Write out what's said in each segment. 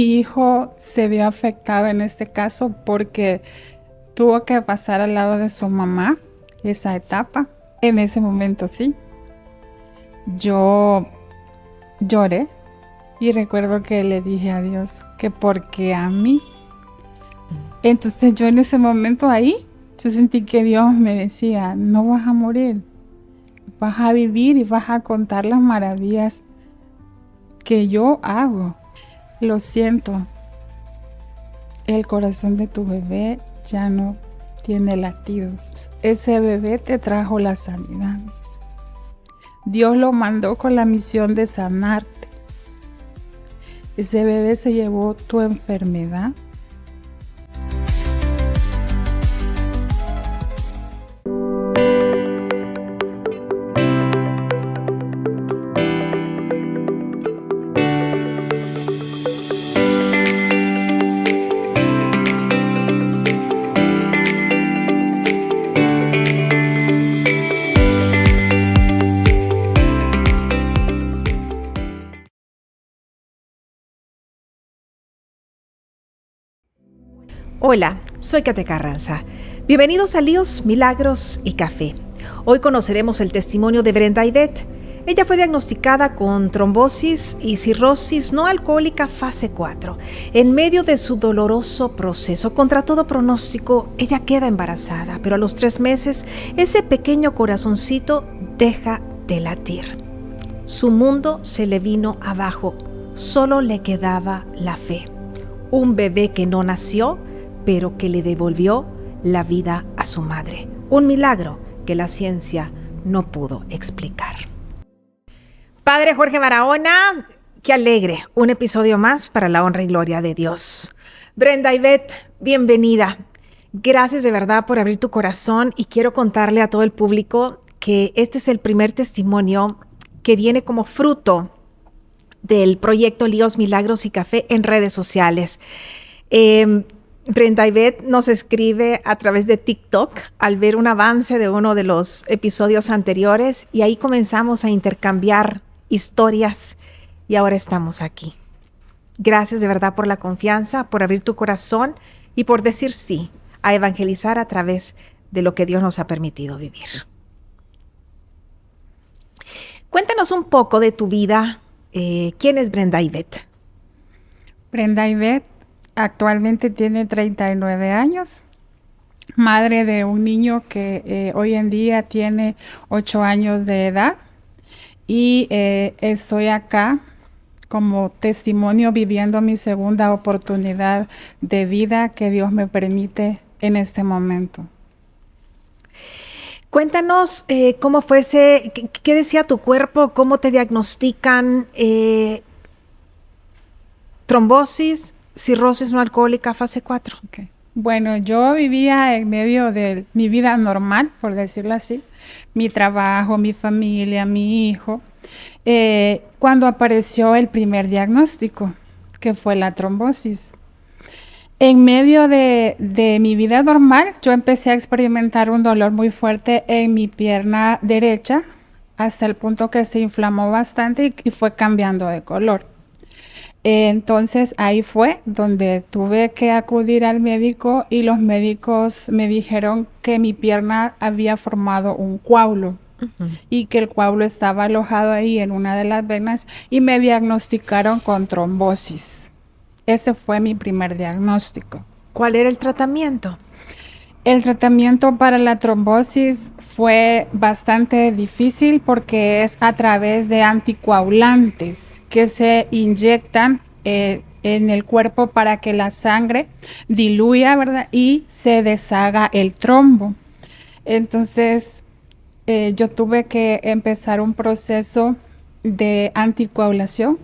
Mi hijo se vio afectado en este caso porque tuvo que pasar al lado de su mamá esa etapa. En ese momento sí, yo lloré y recuerdo que le dije a Dios que porque a mí. Entonces yo en ese momento ahí, yo sentí que Dios me decía, no vas a morir, vas a vivir y vas a contar las maravillas que yo hago. Lo siento, el corazón de tu bebé ya no tiene latidos. Ese bebé te trajo las sanidades. Dios lo mandó con la misión de sanarte. Ese bebé se llevó tu enfermedad. Hola, soy Kate Carranza. Bienvenidos a Líos, Milagros y Café. Hoy conoceremos el testimonio de Brenda Ivette. Ella fue diagnosticada con trombosis y cirrosis no alcohólica fase 4. En medio de su doloroso proceso, contra todo pronóstico, ella queda embarazada, pero a los 3 meses, ese pequeño corazoncito deja de latir. Su mundo se le vino abajo, solo le quedaba la fe. Un bebé que no nació, pero que le devolvió la vida a su madre. Un milagro que la ciencia no pudo explicar. Padre Jorge Barahona, qué alegre, un episodio más para la honra y gloria de Dios. Brenda Ivette, bienvenida. Gracias de verdad por abrir tu corazón y quiero contarle a todo el público que este es el primer testimonio que viene como fruto del proyecto Líos, Milagros y Café en redes sociales. Brenda Ivette nos escribe a través de TikTok al ver un avance de uno de los episodios anteriores y ahí comenzamos a intercambiar historias y ahora estamos aquí. Gracias de verdad por la confianza, por abrir tu corazón y por decir sí a evangelizar a través de lo que Dios nos ha permitido vivir. Cuéntanos un poco de tu vida. ¿Quién es Brenda Ivette? Brenda Ivette actualmente tiene 39 años, madre de un niño que hoy en día tiene 8 años de edad y estoy acá como testimonio viviendo mi segunda oportunidad de vida que Dios me permite en este momento. Cuéntanos cómo fue qué decía tu cuerpo, cómo te diagnostican trombosis, cirrosis no alcohólica fase 4. Okay. Bueno, yo vivía en medio de mi vida normal, por decirlo así, mi trabajo, mi familia, mi hijo, cuando apareció el primer diagnóstico, que fue la trombosis. En medio de mi vida normal, yo empecé a experimentar un dolor muy fuerte en mi pierna derecha, hasta el punto que se inflamó bastante y fue cambiando de color. Entonces ahí fue donde tuve que acudir al médico y los médicos me dijeron que mi pierna había formado un coágulo y que el coágulo estaba alojado ahí en una de las venas y me diagnosticaron con trombosis. Ese fue mi primer diagnóstico. ¿Cuál era el tratamiento? El tratamiento para la trombosis fue bastante difícil porque es a través de anticoagulantes que se inyectan en el cuerpo para que la sangre diluya, ¿verdad? Y se deshaga el trombo. Entonces, yo tuve que empezar un proceso de anticoagulación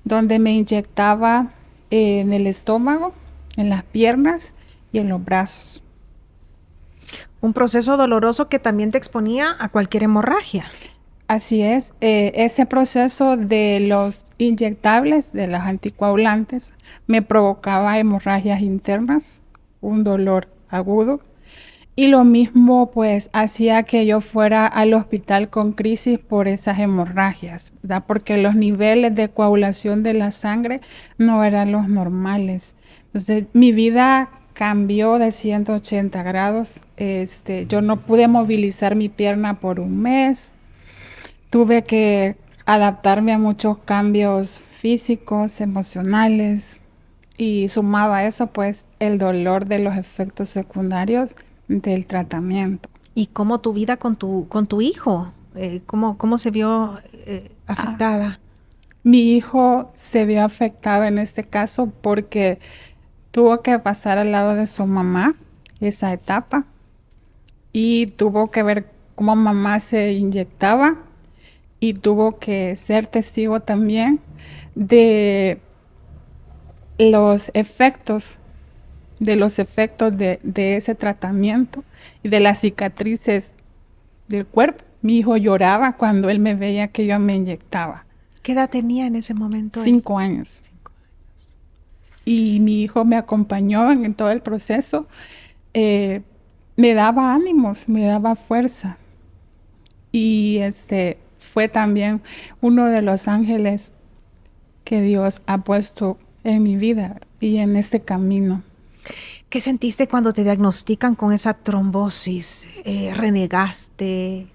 donde me inyectaba en el estómago, en las piernas y en los brazos. Un proceso doloroso que también te exponía a cualquier hemorragia. Así es, ese proceso de los inyectables, de los anticoagulantes, me provocaba hemorragias internas, un dolor agudo Y lo mismo pues hacía que yo fuera al hospital con crisis por esas hemorragias, ¿verdad? Porque los niveles de coagulación de la sangre no eran los normales. Entonces mi vida cambió de 180 grados. Yo no pude movilizar mi pierna por un mes. Tuve que adaptarme a muchos cambios físicos, emocionales, y sumado a eso, pues, el dolor de los efectos secundarios del tratamiento. ¿Y cómo tu vida con tu hijo? ¿Cómo se vio afectada? Mi hijo se vio afectado en este caso porque tuvo que pasar al lado de su mamá esa etapa y tuvo que ver cómo mamá se inyectaba y tuvo que ser testigo también de los efectos de ese tratamiento y de las cicatrices del cuerpo. Mi hijo lloraba cuando él me veía que yo me inyectaba. ¿Qué edad tenía en ese momento? 5 años. 5 años. Y mi hijo me acompañó en todo el proceso. Me daba ánimos, me daba fuerza. Y fue también uno de los ángeles que Dios ha puesto en mi vida y en este camino. ¿Qué sentiste cuando te diagnostican con esa trombosis? ¿Renegaste?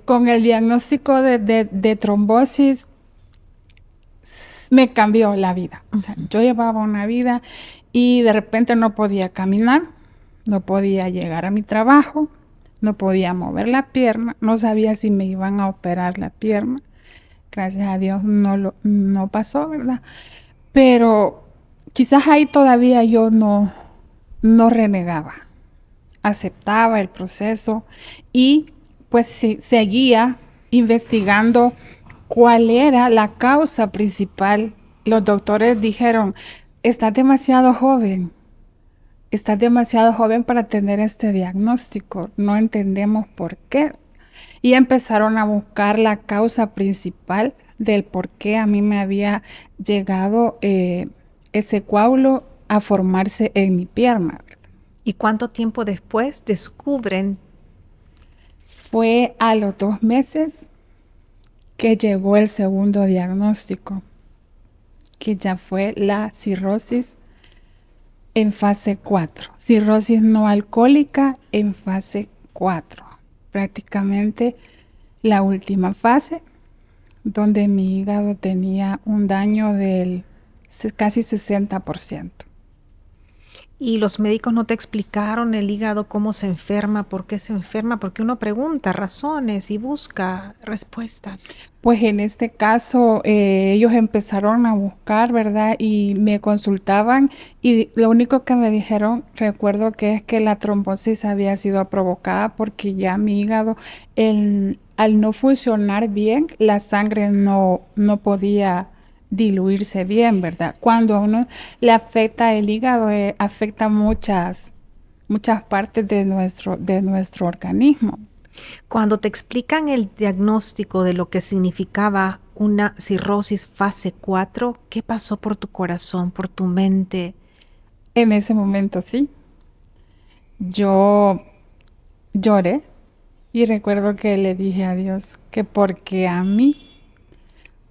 Con el diagnóstico de trombosis me cambió la vida. O sea, yo llevaba una vida y de repente no podía caminar, no podía llegar a mi trabajo, no podía mover la pierna, no sabía si me iban a operar la pierna. Gracias a Dios no pasó, ¿verdad? Pero quizás ahí todavía yo no renegaba, aceptaba el proceso y pues sí, seguía investigando cuál era la causa principal. Los doctores dijeron, estás demasiado joven para tener este diagnóstico, no entendemos por qué. Y empezaron a buscar la causa principal del por qué a mí me había llegado ese coágulo a formarse en mi pierna. ¿Y cuánto tiempo después descubren? Fue a los 2 meses que llegó el segundo diagnóstico, que ya fue la cirrosis en fase 4. Cirrosis no alcohólica en fase 4. Prácticamente la última fase, donde mi hígado tenía un daño del casi 60%. ¿Y los médicos no te explicaron el hígado cómo se enferma, por qué se enferma? Porque uno pregunta razones y busca respuestas. Pues en este caso ellos empezaron a buscar, ¿verdad? Y me consultaban y lo único que me dijeron, recuerdo que es que la trombosis había sido provocada porque ya mi hígado, al no funcionar bien, la sangre no podía diluirse bien, ¿verdad? Cuando a uno le afecta el hígado, afecta muchas partes de nuestro organismo. Cuando te explican el diagnóstico de lo que significaba una cirrosis fase 4, ¿qué pasó por tu corazón, por tu mente? En ese momento sí. Yo lloré y recuerdo que le dije a Dios que porque a mí,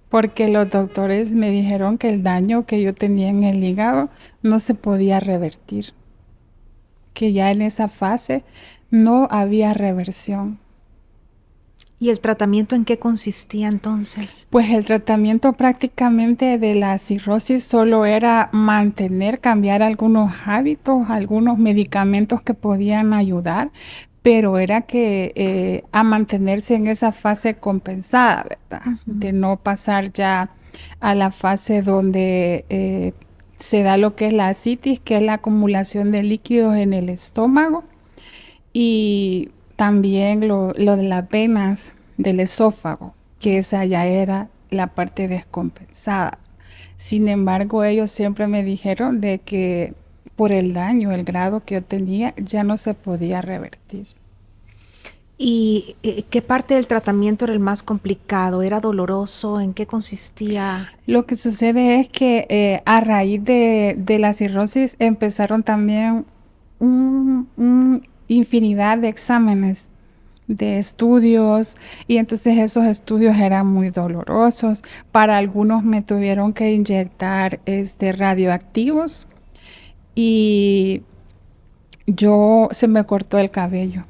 porque los doctores me dijeron que el daño que yo tenía en el hígado no se podía revertir, que ya en esa fase no había reversión. ¿Y el tratamiento en qué consistía entonces? Pues el tratamiento prácticamente de la cirrosis solo era cambiar algunos hábitos, algunos medicamentos que podían ayudar, pero era que a mantenerse en esa fase compensada, ¿verdad? De no pasar ya a la fase donde se da lo que es la ascitis, que es la acumulación de líquidos en el estómago, y también lo de las venas del esófago, que esa ya era la parte descompensada. Sin embargo, ellos siempre me dijeron de que por el daño, el grado que yo tenía, ya no se podía revertir. ¿Y qué parte del tratamiento era el más complicado? ¿Era doloroso? ¿En qué consistía? Lo que sucede es que a raíz de la cirrosis empezaron también un infinidad de exámenes, de estudios, y entonces esos estudios eran muy dolorosos. Para algunos me tuvieron que inyectar radioactivos y se me cortó el cabello.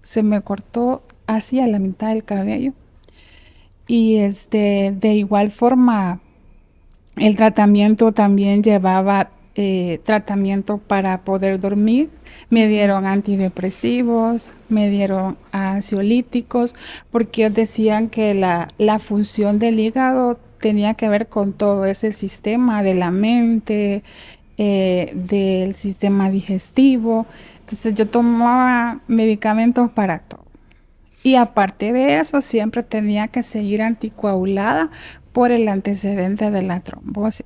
Se me cortó hacia la mitad del cabello. Y de igual forma, el tratamiento también llevaba tratamiento para poder dormir. Me dieron antidepresivos, me dieron ansiolíticos, porque ellos decían que la función del hígado tenía que ver con todo ese sistema de la mente, del sistema digestivo. Entonces yo tomaba medicamentos para todo. Y aparte de eso, siempre tenía que seguir anticoagulada por el antecedente de la trombosis.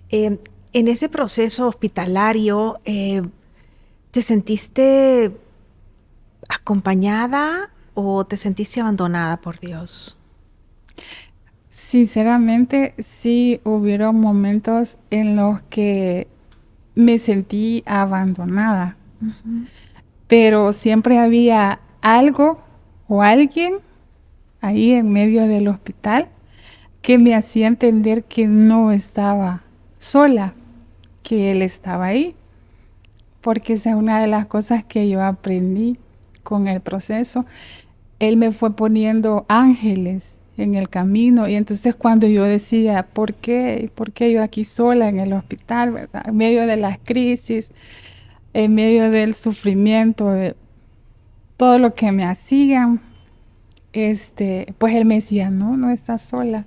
En ese proceso hospitalario, ¿te sentiste acompañada o te sentiste abandonada por Dios? Sinceramente, sí hubieron momentos en los que me sentí abandonada, pero siempre había algo o alguien ahí en medio del hospital que me hacía entender que no estaba sola, que Él estaba ahí, porque esa es una de las cosas que yo aprendí con el proceso. Él me fue poniendo ángeles en el camino, y entonces cuando yo decía, ¿por qué yo aquí sola en el hospital, verdad? En medio de las crisis, en medio del sufrimiento, de todo lo que me hacían, pues Él me decía, no estás sola.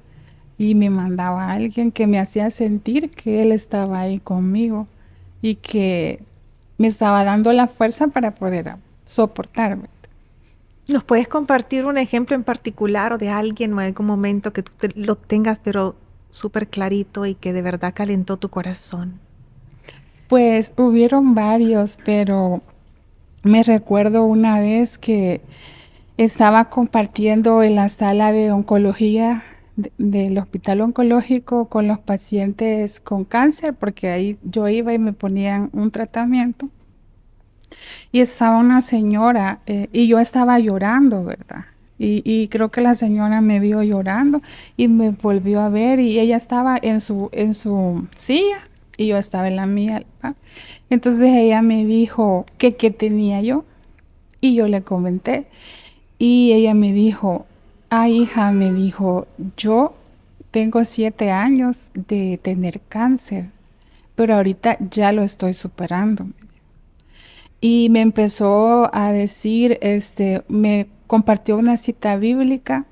Y me mandaba a alguien que me hacía sentir que Él estaba ahí conmigo y que me estaba dando la fuerza para poder soportarme. ¿Nos puedes compartir un ejemplo en particular o de alguien o en algún momento que tú lo tengas pero súper clarito y que de verdad calentó tu corazón? Pues hubieron varios, pero me recuerdo una vez que estaba compartiendo en la sala de oncología del hospital oncológico con los pacientes con cáncer, porque ahí yo iba y me ponían un tratamiento. Y estaba una señora y yo estaba llorando, ¿verdad? Y creo que la señora me vio llorando y me volvió a ver, y ella estaba en su silla y yo estaba en la mía, ¿verdad? Entonces ella me dijo que qué tenía yo, y yo le comenté, y ella me dijo, hija, me dijo, yo tengo 7 años de tener cáncer, pero ahorita ya lo estoy superando. Y me empezó a decir, me compartió una cita bíblica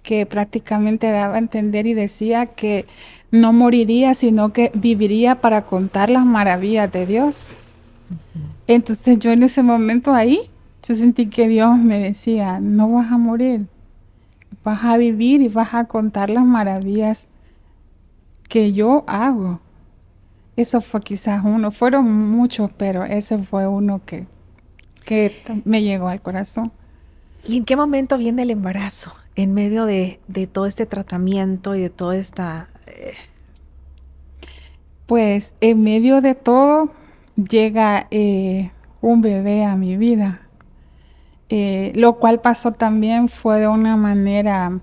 que prácticamente daba a entender y decía que no moriría, sino que viviría para contar las maravillas de Dios. Entonces yo en ese momento ahí, yo sentí que Dios me decía, no vas a morir, vas a vivir y vas a contar las maravillas que yo hago. Eso fue quizás uno, fueron muchos, pero ese fue uno que me llegó al corazón. ¿Y en qué momento viene el embarazo? En medio de todo este tratamiento y de toda esta... Pues en medio de todo llega un bebé a mi vida, lo cual pasó también fue de una manera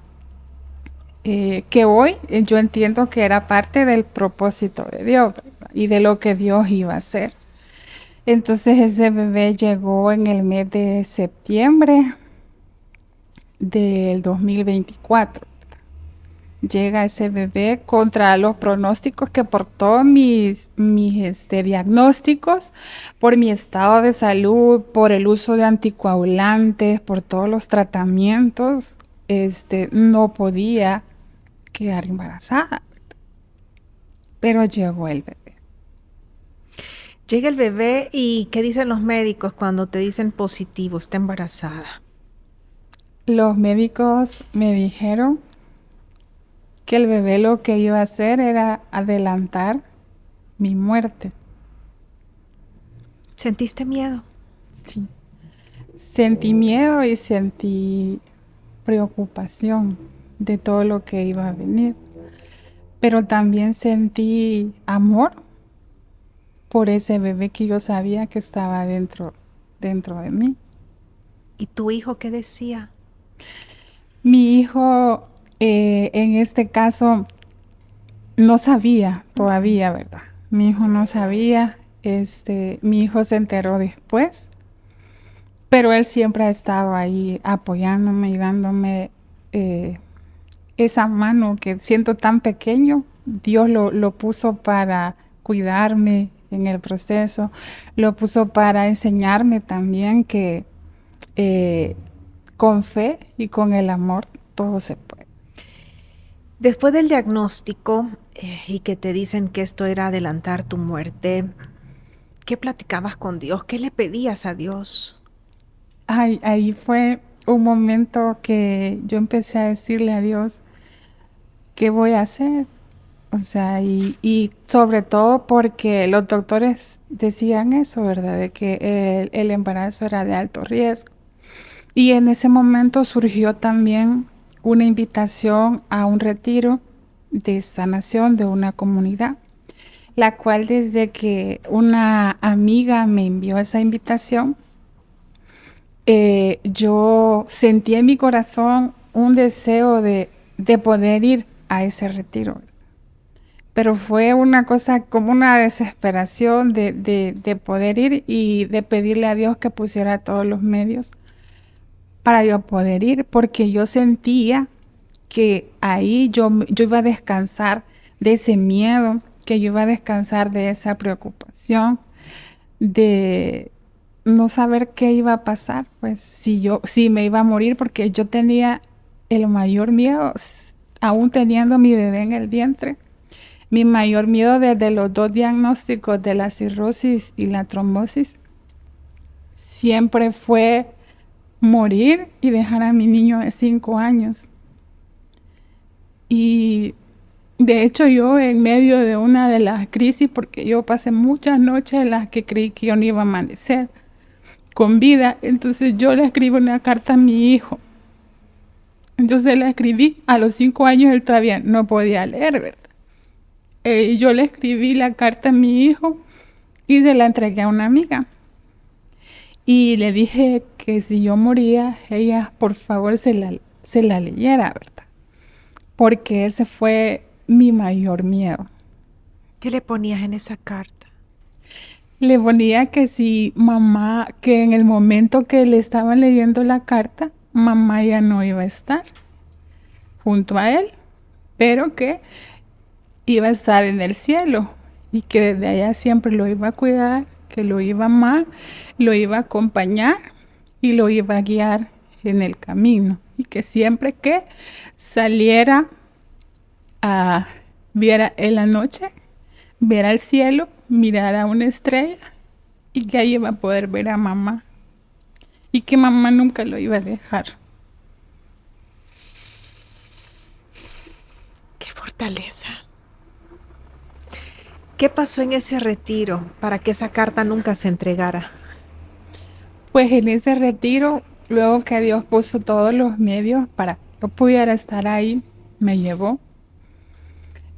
que hoy yo entiendo que era parte del propósito de Dios, ¿verdad? Y de lo que Dios iba a hacer. Entonces ese bebé llegó en el mes de septiembre del 2024. Llega ese bebé contra los pronósticos que por todos mis diagnósticos, por mi estado de salud, por el uso de anticoagulantes, por todos los tratamientos, no podía quedar embarazada. Pero llegó el bebé. Llega el bebé y ¿qué dicen los médicos cuando te dicen positivo, está embarazada? Los médicos me dijeron que el bebé lo que iba a hacer era adelantar mi muerte. ¿Sentiste miedo? Sí. Sentí miedo y sentí preocupación de todo lo que iba a venir. Pero también sentí amor por ese bebé que yo sabía que estaba dentro de mí. ¿Y tu hijo qué decía? Mi hijo, en este caso, no sabía todavía, ¿verdad? Mi hijo no sabía, mi hijo se enteró después, pero él siempre ha estado ahí apoyándome y dándome esa mano que siento tan pequeño. Dios lo puso para cuidarme en el proceso, lo puso para enseñarme también que con fe y con el amor todo se puede. Después del diagnóstico y que te dicen que esto era adelantar tu muerte, ¿qué platicabas con Dios? ¿Qué le pedías a Dios? Ay, ahí fue un momento que yo empecé a decirle a Dios, ¿qué voy a hacer? O sea, y sobre todo porque los doctores decían eso, ¿verdad? De que el embarazo era de alto riesgo. Y en ese momento surgió también una invitación a un retiro de sanación de una comunidad, la cual desde que una amiga me envió esa invitación, yo sentí en mi corazón un deseo de poder ir a ese retiro. Pero fue una cosa como una desesperación de poder ir y de pedirle a Dios que pusiera todos los medios para yo poder ir, porque yo sentía que ahí yo iba a descansar de ese miedo, que yo iba a descansar de esa preocupación, de no saber qué iba a pasar, pues si me iba a morir, porque yo tenía el mayor miedo, aún teniendo mi bebé en el vientre. Mi mayor miedo desde los 2 diagnósticos de la cirrosis y la trombosis siempre fue morir y dejar a mi niño de 5 años. Y de hecho yo en medio de una de las crisis, porque yo pasé muchas noches en las que creí que yo no iba a amanecer con vida, entonces yo le escribo una carta a mi hijo. Entonces la escribí, a los 5 años él todavía no podía leer, ¿verdad? Yo le escribí la carta a mi hijo y se la entregué a una amiga. Y le dije que si yo moría, ella por favor se la leyera, ¿verdad? Porque ese fue mi mayor miedo. ¿Qué le ponías en esa carta? Le ponía que si mamá, que en el momento que le estaban leyendo la carta, mamá ya no iba a estar junto a él, pero que iba a estar en el cielo y que desde allá siempre lo iba a cuidar, que lo iba a amar, lo iba a acompañar y lo iba a guiar en el camino, y que siempre que saliera a viera en la noche, viera el cielo, mirara una estrella y que ahí iba a poder ver a mamá y que mamá nunca lo iba a dejar. ¡Qué fortaleza! ¿Qué pasó en ese retiro para que esa carta nunca se entregara? Pues en ese retiro, luego que Dios puso todos los medios para que yo pudiera estar ahí, me llevó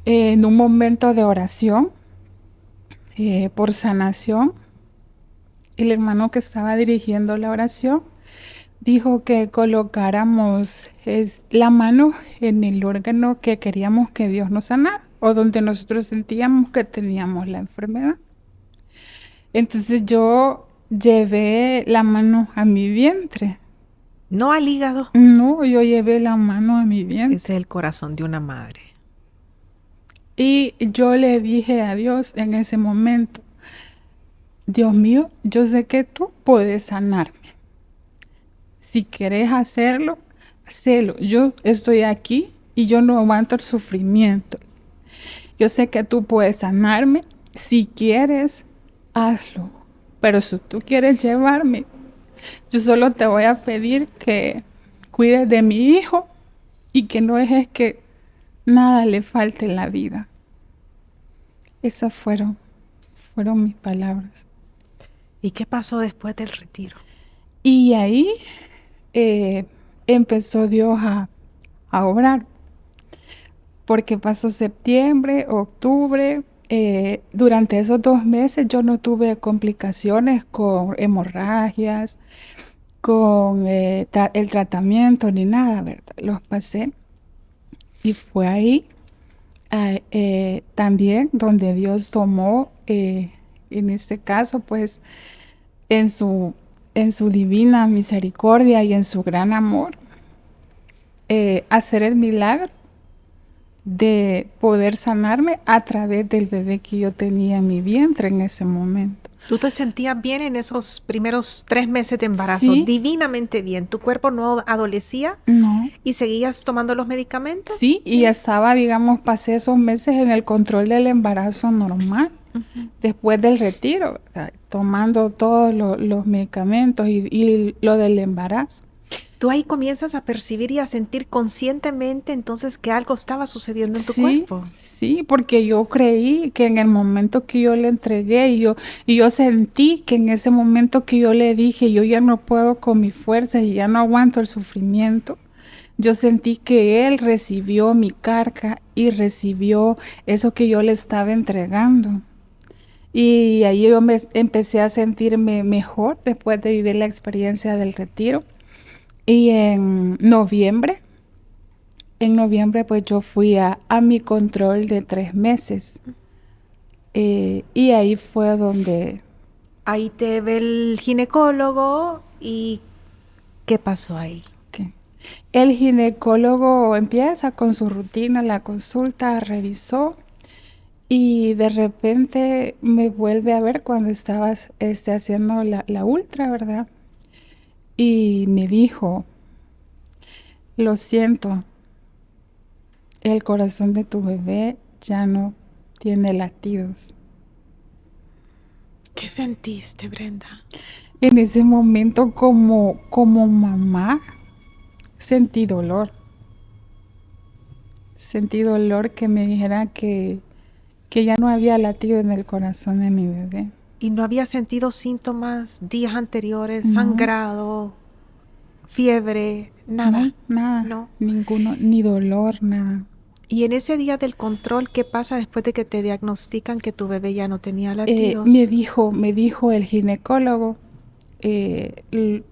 en un momento de oración por sanación. El hermano que estaba dirigiendo la oración dijo que colocáramos la mano en el órgano que queríamos que Dios nos sanara o donde nosotros sentíamos que teníamos la enfermedad. Entonces yo llevé la mano a mi vientre. ¿No al hígado? No, yo llevé la mano a mi vientre. Ese es el corazón de una madre. Y yo le dije a Dios en ese momento, Dios mío, yo sé que tú puedes sanarme. Si quieres hacerlo, hacelo. Yo estoy aquí y yo no aguanto el sufrimiento. Yo sé que tú puedes sanarme. Si quieres, hazlo. Pero si tú quieres llevarme, yo solo te voy a pedir que cuides de mi hijo y que no dejes que nada le falte en la vida. Esas fueron mis palabras. ¿Y qué pasó después del retiro? Y ahí empezó Dios a obrar. Porque pasó septiembre, octubre, durante esos 2 meses yo no tuve complicaciones con hemorragias, con el tratamiento ni nada, ¿verdad? Los pasé y fue ahí también donde Dios tomó, en este caso, pues, en su divina misericordia y en su gran amor, hacer el milagro de poder sanarme a través del bebé que yo tenía en mi vientre en ese momento. ¿Tú te sentías bien en esos primeros 3 meses de embarazo? Sí. Divinamente bien. ¿Tu cuerpo no adolecía? No. ¿Y seguías tomando los medicamentos? Sí, y estaba, digamos, pasé esos meses en el control del embarazo normal. Después del retiro, o sea, tomando todos los medicamentos y lo del embarazo. Tú ahí comienzas a percibir y a sentir conscientemente entonces que algo estaba sucediendo en tu cuerpo. Sí, porque yo creí que en el momento que yo le entregué y yo sentí que en ese momento que yo le dije, yo ya no puedo con mi fuerza y ya no aguanto el sufrimiento, yo sentí que él recibió mi carga y recibió eso que yo le estaba entregando. Y ahí yo empecé a sentirme mejor después de vivir la experiencia del retiro. Y en noviembre pues yo fui a mi control de 3 meses. Y ahí fue donde... Ahí te ve el ginecólogo y ¿qué pasó ahí? Okay. El ginecólogo empieza con su rutina, la consulta, revisó y de repente me vuelve a ver cuando estabas haciendo la ultra, ¿verdad? Y me dijo, lo siento, el corazón de tu bebé ya no tiene latidos. ¿Qué sentiste, Brenda? En ese momento como mamá sentí dolor. Sentí dolor que me dijera que ya no había latido en el corazón de mi bebé. ¿Y no había sentido síntomas días anteriores, No. sangrado, fiebre, nada? No, nada, No. ninguno, ni dolor, nada. Y en ese día del control, ¿qué pasa después de que te diagnostican que tu bebé ya no tenía latidos? Me dijo el ginecólogo,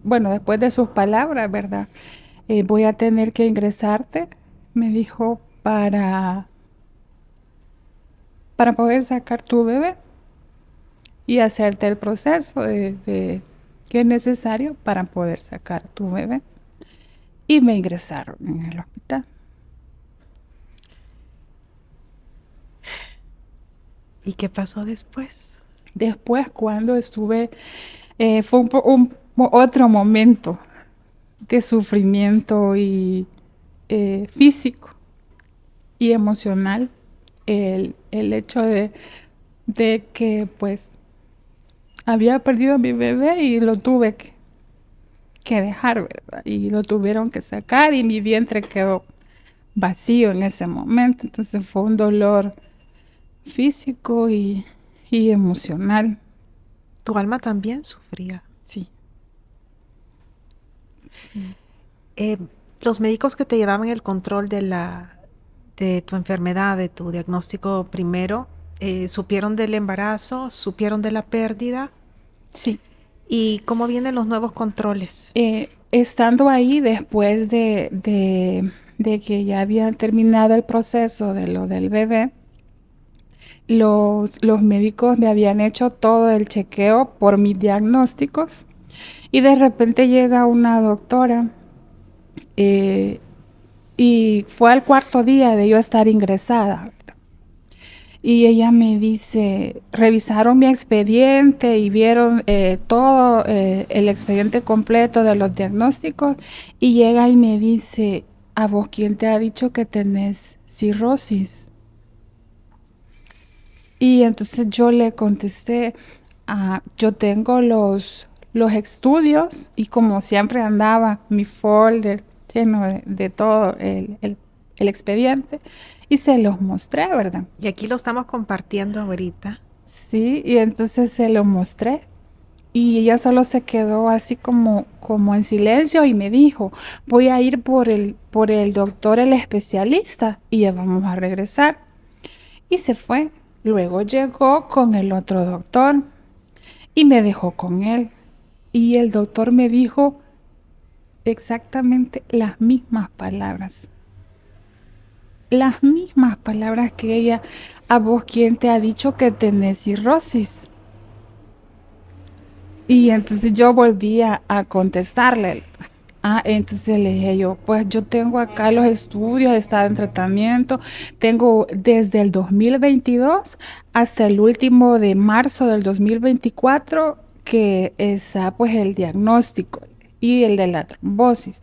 bueno, después de sus palabras, ¿verdad? Voy a tener que ingresarte, me dijo, para poder sacar tu bebé y hacerte el proceso que es necesario para poder sacar tu bebé. Y me ingresaron en el hospital. ¿Y qué pasó después? Después, cuando estuve, fue otro momento de sufrimiento y físico y emocional. El hecho de que pues había perdido a mi bebé y lo tuve que dejar, ¿verdad? Y lo tuvieron que sacar y mi vientre quedó vacío en ese momento. Entonces fue un dolor físico y emocional. Tu alma también sufría. Sí. Los médicos que te llevaban el control de tu enfermedad, de tu diagnóstico primero, ¿supieron del embarazo? ¿Supieron de la pérdida? Sí. ¿Y cómo vienen los nuevos controles? Estando ahí después de que ya había terminado el proceso de lo del bebé, los médicos me habían hecho todo el chequeo por mis diagnósticos y de repente llega una doctora y fue al 4.º día de yo estar ingresada. Y ella me dice, revisaron mi expediente y vieron todo el expediente completo de los diagnósticos y llega y me dice, ¿a vos quién te ha dicho que tenés cirrosis? Y entonces yo le contesté, yo tengo los estudios y como siempre andaba mi folder lleno de todo el expediente y se los mostré, ¿verdad? Y aquí lo estamos compartiendo ahorita. Sí, y entonces se lo mostré y ella solo se quedó así como en silencio y me dijo, voy a ir por el doctor, el especialista, y ya vamos a regresar. Y se fue. Luego llegó con el otro doctor y me dejó con él. Y el doctor me dijo exactamente las mismas palabras. Las mismas palabras que ella: ¿a vos quién te ha dicho que tenés cirrosis? Y entonces yo volví a contestarle. Entonces le dije yo: pues yo tengo acá los estudios, he estado en tratamiento, tengo desde el 2022 hasta el último de marzo del 2024 que está pues el diagnóstico y el de la trombosis.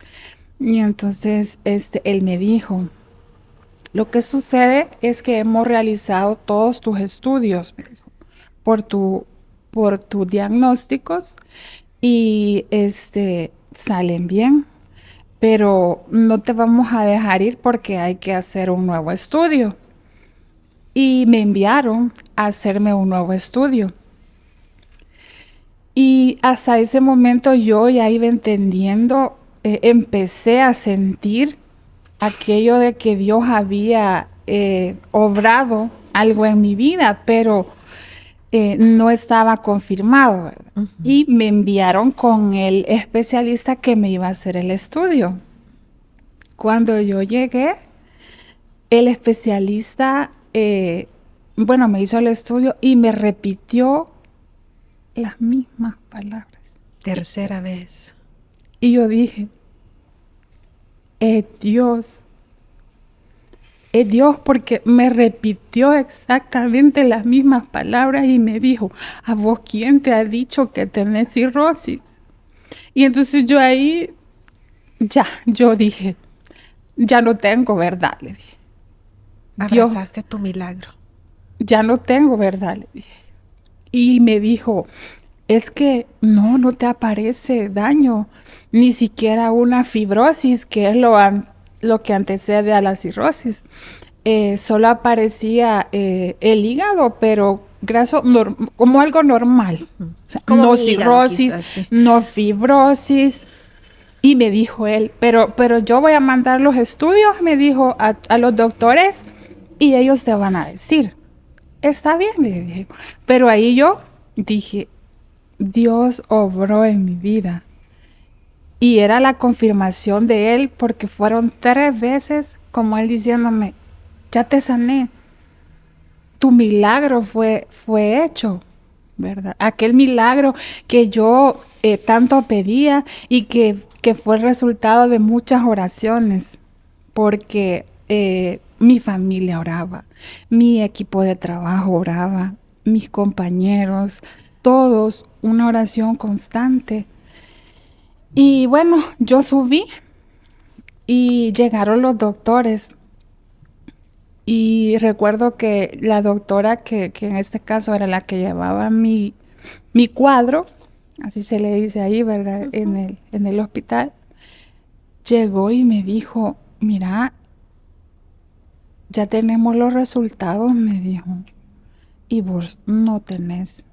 Y entonces él me dijo: lo que sucede es que hemos realizado todos tus estudios, me dijo, por tus diagnósticos y salen bien, pero no te vamos a dejar ir porque hay que hacer un nuevo estudio. Y me enviaron a hacerme un nuevo estudio. Y hasta ese momento yo ya iba entendiendo, empecé a sentir aquello de que Dios había obrado algo en mi vida, pero no estaba confirmado, ¿verdad? Uh-huh. Y me enviaron con el especialista que me iba a hacer el estudio. Cuando yo llegué, el especialista, me hizo el estudio y me repitió las mismas palabras. Tercera vez. Y yo dije: Dios. Es Dios, porque me repitió exactamente las mismas palabras y me dijo: ¿a vos quién te ha dicho que tenés cirrosis? Y entonces yo ahí, yo dije: ya no tengo verdad, le dije. Abrazaste tu milagro. Ya no tengo verdad, le dije. Y me dijo: es que no te aparece daño, ni siquiera una fibrosis, que es lo que antecede a la cirrosis. Solo aparecía el hígado, pero graso, como algo normal. O sea, no cirrosis, quizás, no fibrosis. Y me dijo él: pero yo voy a mandar los estudios, me dijo, a los doctores, y ellos te van a decir. Está bien, le dije. Pero ahí yo dije: Dios obró en mi vida. Y era la confirmación de él, porque fueron 3 veces como él diciéndome: ya te sané. Tu milagro fue hecho, ¿verdad? Aquel milagro que yo tanto pedía y que fue el resultado de muchas oraciones, porque mi familia oraba, mi equipo de trabajo oraba, mis compañeros, todos, una oración constante. Y bueno, yo subí y llegaron los doctores. Y recuerdo que la doctora, que en este caso era la que llevaba mi cuadro, así se le dice ahí, ¿verdad? Uh-huh. En el hospital, llegó y me dijo: mira, ya tenemos los resultados, me dijo, y vos no tenés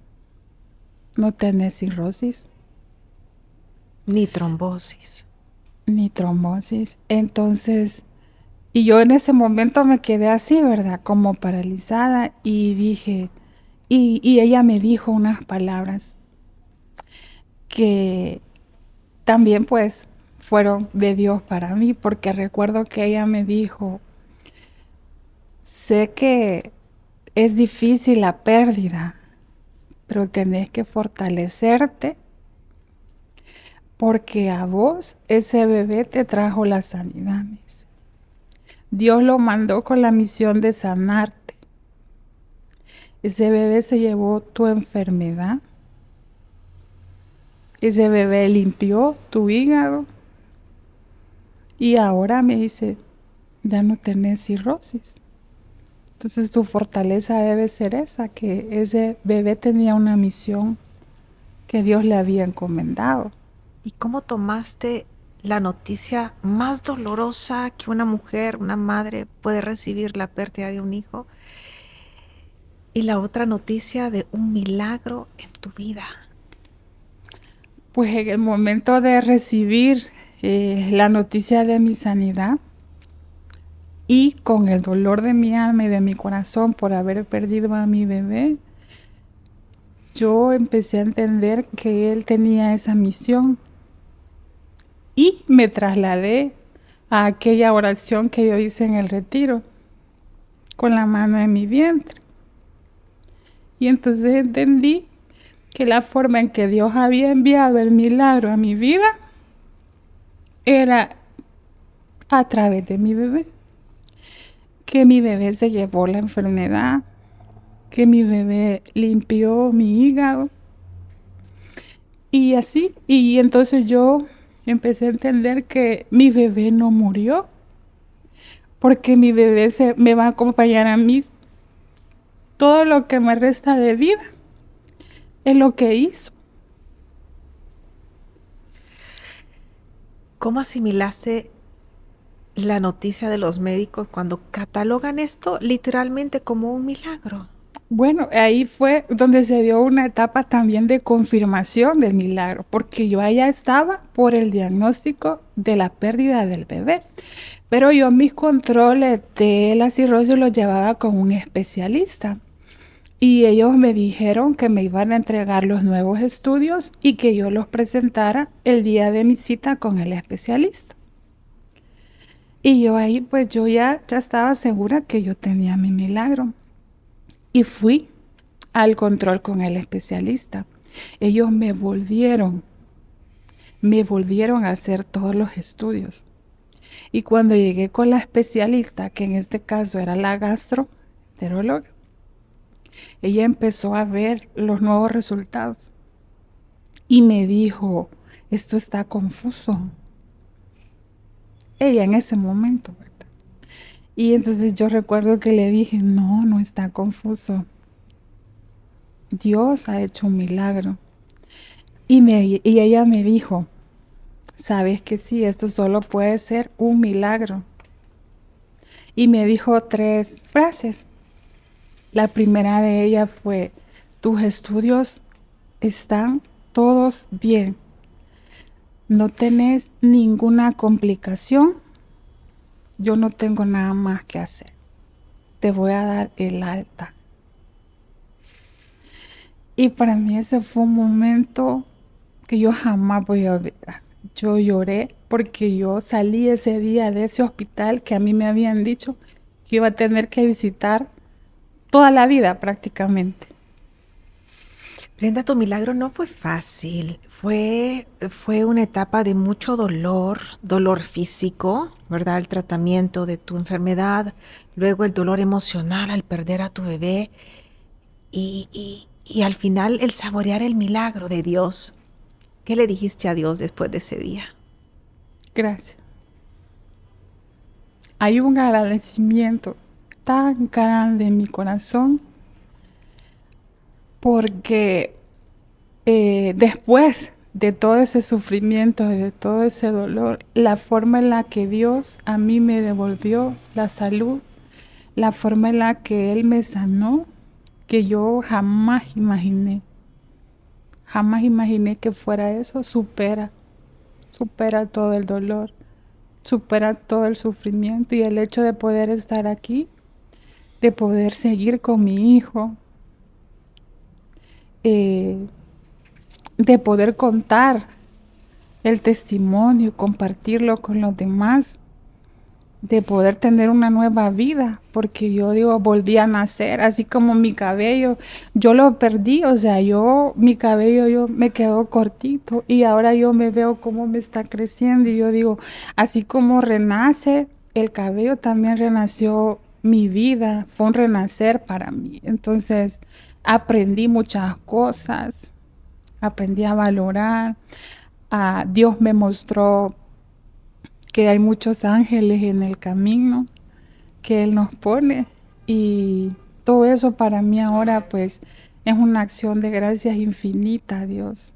cirrosis. Ni trombosis. Entonces, y yo en ese momento me quedé así, ¿verdad? Como paralizada, y dije, y ella me dijo unas palabras que también pues fueron de Dios para mí, porque recuerdo que ella me dijo: sé que es difícil la pérdida, pero tenés que fortalecerte, porque a vos ese bebé te trajo la sanidad. Dios lo mandó con la misión de sanarte. Ese bebé se llevó tu enfermedad. Ese bebé limpió tu hígado. Y ahora me dice: ya no tenés cirrosis. Entonces tu fortaleza debe ser esa, que ese bebé tenía una misión que Dios le había encomendado. ¿Y cómo tomaste la noticia más dolorosa que una mujer, una madre puede recibir, la pérdida de un hijo, y la otra noticia de un milagro en tu vida? Pues en el momento de recibir la noticia de mi sanidad, y con el dolor de mi alma y de mi corazón por haber perdido a mi bebé, yo empecé a entender que él tenía esa misión y me trasladé a aquella oración que yo hice en el retiro con la mano en mi vientre. Y entonces entendí que la forma en que Dios había enviado el milagro a mi vida era a través de mi bebé. Que mi bebé se llevó la enfermedad, que mi bebé limpió mi hígado. Y así, y entonces yo empecé a entender que mi bebé no murió, porque mi bebé me va a acompañar a mí todo lo que me resta de vida. Es lo que hizo. ¿Cómo asimilaste la noticia de los médicos cuando catalogan esto literalmente como un milagro? Bueno, ahí fue donde se dio una etapa también de confirmación del milagro, porque yo allá estaba por el diagnóstico de la pérdida del bebé, pero yo mis controles de la cirrosis los llevaba con un especialista y ellos me dijeron que me iban a entregar los nuevos estudios y que yo los presentara el día de mi cita con el especialista. Y yo ahí pues yo ya estaba segura que yo tenía mi milagro. Y fui al control con el especialista. Ellos me volvieron a hacer todos los estudios. Y cuando llegué con la especialista, que en este caso era la gastroenteróloga, ella empezó a ver los nuevos resultados y me dijo, esto está confuso. Ella en ese momento, ¿verdad? Y entonces yo recuerdo que le dije, no está confuso. Dios ha hecho un milagro. Y ella me dijo, sabes que sí, esto solo puede ser un milagro. Y me dijo 3 frases. La primera de ellas fue, tus estudios están todos bien. No tenés ninguna complicación. Yo no tengo nada más que hacer. Te voy a dar el alta. Y para mí ese fue un momento que yo jamás voy a olvidar. Yo lloré porque yo salí ese día de ese hospital que a mí me habían dicho que iba a tener que visitar toda la vida prácticamente. Brenda, tu milagro no fue fácil, fue una etapa de mucho dolor físico, ¿verdad? El tratamiento de tu enfermedad, luego el dolor emocional al perder a tu bebé y al final el saborear el milagro de Dios. ¿Qué le dijiste a Dios después de ese día? Gracias. Hay un agradecimiento tan grande en mi corazón porque después de todo ese sufrimiento, de todo ese dolor, la forma en la que Dios a mí me devolvió la salud, la forma en la que Él me sanó, que yo jamás imaginé que fuera eso, supera todo el dolor, supera todo el sufrimiento y el hecho de poder estar aquí, de poder seguir con mi hijo, de poder contar el testimonio, compartirlo con los demás, de poder tener una nueva vida, porque yo digo, volví a nacer, así como mi cabello, yo lo perdí, o sea, mi cabello yo me quedó cortito y ahora yo me veo cómo me está creciendo y yo digo, así como renace el cabello, también renació mi vida, fue un renacer para mí. Entonces aprendí muchas cosas, aprendí a valorar, Dios me mostró que hay muchos ángeles en el camino que Él nos pone y todo eso para mí ahora pues es una acción de gracias infinita a Dios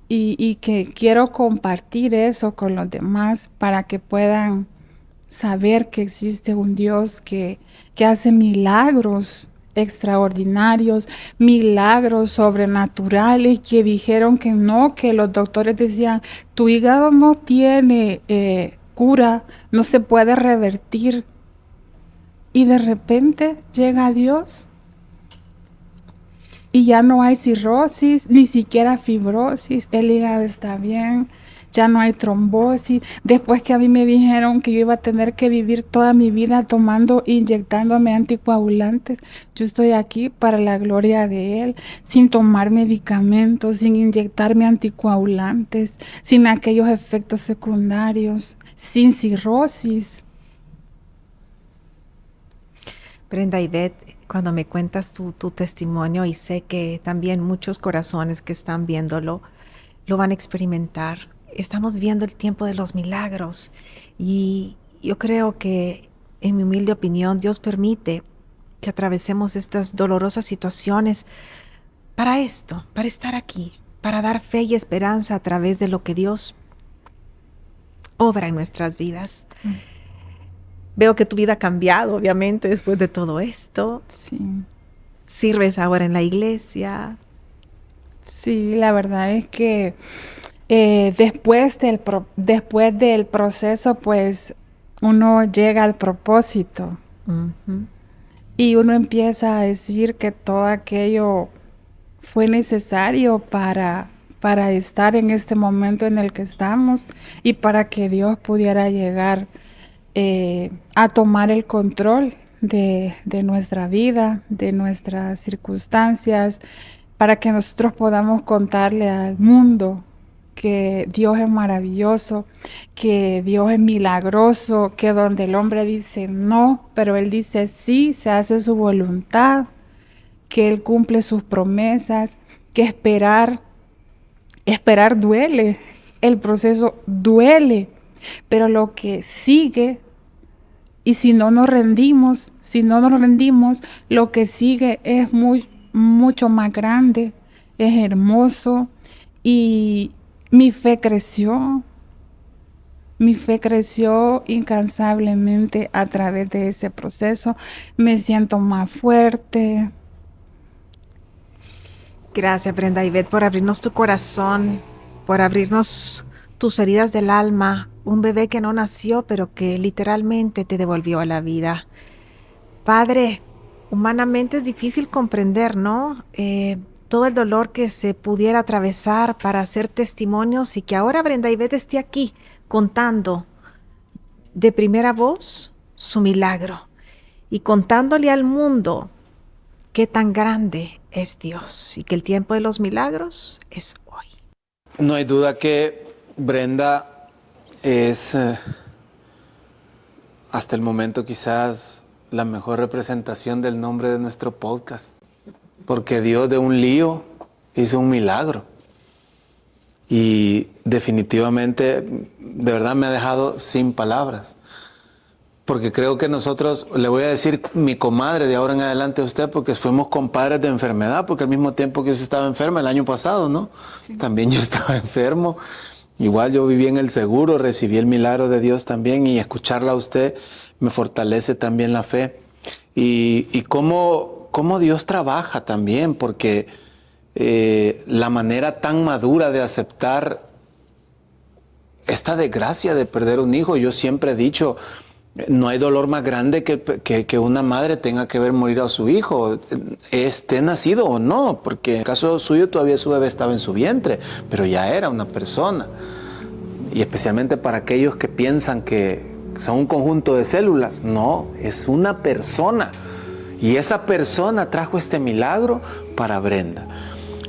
y que quiero compartir eso con los demás para que puedan saber que existe un Dios que hace milagros extraordinarios, milagros sobrenaturales, que dijeron que no, que los doctores decían, tu hígado no tiene cura, no se puede revertir. Y de repente llega Dios y ya no hay cirrosis, ni siquiera fibrosis, el hígado está bien, ya no hay trombosis. Después que a mí me dijeron que yo iba a tener que vivir toda mi vida inyectándome anticoagulantes, yo estoy aquí para la gloria de Él, sin tomar medicamentos, sin inyectarme anticoagulantes, sin aquellos efectos secundarios, sin cirrosis. Brenda Ivette, cuando me cuentas tu testimonio, y sé que también muchos corazones que están viéndolo lo van a experimentar. Estamos viviendo el tiempo de los milagros y yo creo que, en mi humilde opinión, Dios permite que atravesemos estas dolorosas situaciones para esto, para estar aquí, para dar fe y esperanza a través de lo que Dios obra en nuestras vidas. Veo que tu vida ha cambiado, obviamente, después de todo esto. Sí. ¿Sirves ahora en la iglesia? Sí, la verdad es que después del proceso, pues uno llega al propósito. Uh-huh. Y uno empieza a decir que todo aquello fue necesario para estar en este momento en el que estamos y para que Dios pudiera llegar a tomar el control de nuestra vida, de nuestras circunstancias, para que nosotros podamos contarle al mundo que Dios es maravilloso, que Dios es milagroso, que donde el hombre dice no, pero Él dice sí, se hace su voluntad, que Él cumple sus promesas, que esperar duele, el proceso duele, pero lo que sigue, y si no nos rendimos, lo que sigue es mucho más grande, es hermoso. Y mi fe creció incansablemente a través de ese proceso. Me siento más fuerte. Gracias, Brenda Ivette, por abrirnos tu corazón, por abrirnos tus heridas del alma, un bebé que no nació, pero que literalmente te devolvió a la vida. Padre, humanamente es difícil comprender, ¿no? Todo el dolor que se pudiera atravesar para hacer testimonios y que ahora Brenda Ivette esté aquí contando de primera voz su milagro y contándole al mundo qué tan grande es Dios y que el tiempo de los milagros es hoy. No hay duda que Brenda es hasta el momento quizás la mejor representación del nombre de nuestro podcast, porque Dios de un lío hizo un milagro y definitivamente, de verdad me ha dejado sin palabras, porque creo que nosotros, le voy a decir mi comadre de ahora en adelante a usted, porque fuimos compadres de enfermedad, porque al mismo tiempo que usted estaba enferma el año pasado, ¿no? Sí. También yo estaba enfermo, igual yo viví en el seguro, recibí el milagro de Dios también, y escucharla a usted me fortalece también la fe. Y cómo Dios trabaja también, porque la manera tan madura de aceptar esta desgracia de perder un hijo, yo siempre he dicho, no hay dolor más grande que una madre tenga que ver morir a su hijo, esté nacido o no, porque en el caso suyo todavía su bebé estaba en su vientre, pero ya era una persona. Y especialmente para aquellos que piensan que son un conjunto de células, no, es una persona. Y esa persona trajo este milagro para Brenda.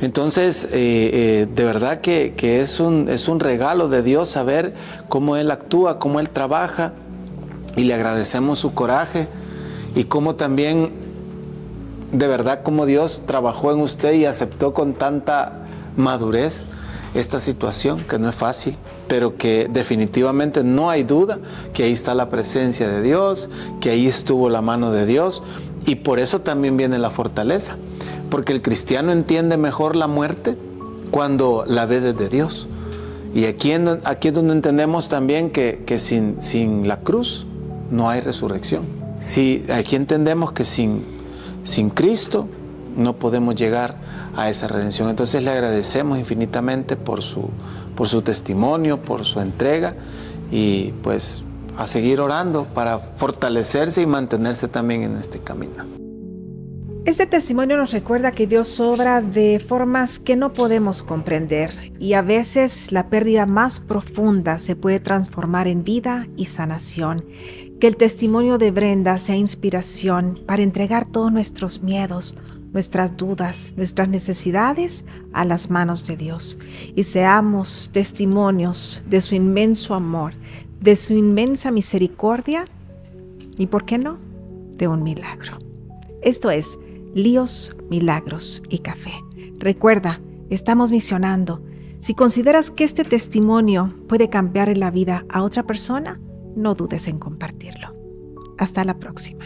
Entonces, de verdad que es un regalo de Dios saber cómo Él actúa, cómo Él trabaja, y le agradecemos su coraje y cómo también, de verdad, cómo Dios trabajó en usted y aceptó con tanta madurez esta situación, que no es fácil, pero que definitivamente no hay duda que ahí está la presencia de Dios, que ahí estuvo la mano de Dios, y por eso también viene la fortaleza, porque el cristiano entiende mejor la muerte cuando la ve desde Dios. Y aquí es donde entendemos también que sin la cruz no hay resurrección. Sí, aquí entendemos que sin Cristo no podemos llegar a esa redención. Entonces le agradecemos infinitamente por su testimonio, por su entrega, y pues a seguir orando para fortalecerse y mantenerse también en este camino. Este testimonio nos recuerda que Dios obra de formas que no podemos comprender y a veces la pérdida más profunda se puede transformar en vida y sanación. Que el testimonio de Brenda sea inspiración para entregar todos nuestros miedos, nuestras dudas, nuestras necesidades a las manos de Dios y seamos testimonios de su inmenso amor, de su inmensa misericordia y, ¿por qué no?, de un milagro. Esto es Líos, Milagros y Café. Recuerda, estamos misionando. Si consideras que este testimonio puede cambiar la vida a otra persona, no dudes en compartirlo. Hasta la próxima.